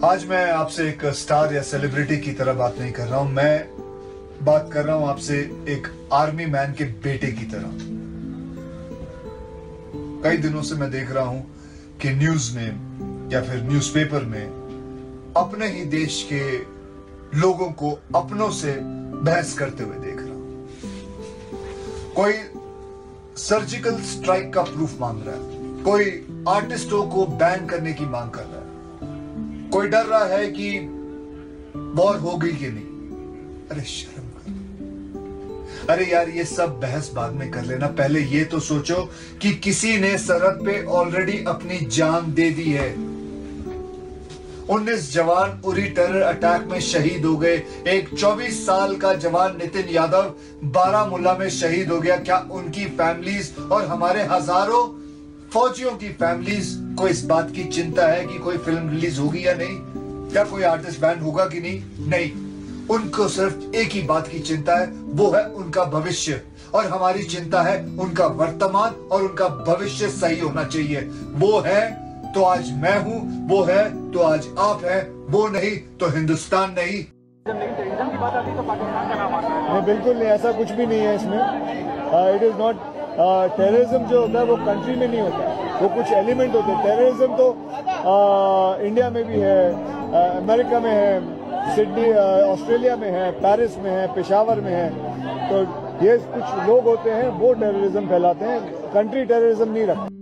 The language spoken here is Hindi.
आज मैं आपसे एक स्टार या सेलिब्रिटी की तरह बात नहीं कर रहा हूं। मैं बात कर रहा हूं आपसे एक आर्मी मैन के बेटे की तरह। कई दिनों से मैं देख रहा हूं कि न्यूज में या फिर न्यूज़पेपर में अपने ही देश के लोगों को अपनों से बहस करते हुए देख रहा हूं। कोई सर्जिकल स्ट्राइक का प्रूफ मांग रहा है, कोई आर्टिस्टों को बैन करने की मांग कर रहा है, कोई डर रहा है कि वॉर हो गई कि नहीं। अरे शर्म कर। अरे यार, ये सब बहस बाद में कर लेना, पहले ये तो सोचो कि किसी ने सरहद पे ऑलरेडी अपनी जान दे दी है। 19 जवान उरी टेरर अटैक में शहीद हो गए। एक 24 साल का जवान नितिन यादव बारामूला में शहीद हो गया। क्या उनकी फैमिलीज और हमारे हजारों फौजियों की फैमिलीज को इस बात की चिंता है कि कोई फिल्म रिलीज होगी या नहीं? क्या कोई आर्टिस्ट बैन होगा कि नहीं? नहीं, उनको सिर्फ एक ही बात की चिंता है, वो है उनका भविष्य। और हमारी चिंता है उनका वर्तमान और उनका भविष्य सही होना चाहिए। वो है तो आज मैं हूं, वो है तो आज आप हैं, वो नहीं तो हिंदुस्तान नहीं। टेररिज्म की बात आती है तो पाकिस्तान का नाम आता है। नहीं, बिल्कुल नहीं, ऐसा कुछ भी नहीं है इसमें। इट इज नॉट टेररिज्म जो होता है वो कंट्री में नहीं होता है, वो कुछ एलिमेंट होते हैं। टेररिज्म तो इंडिया में भी है, अमेरिका में है, सिडनी ऑस्ट्रेलिया में है, पेरिस में है, पेशावर में है। तो ये कुछ लोग होते हैं वो टेररिज्म फैलाते हैं, कंट्री टेररिज्म नहीं रखते।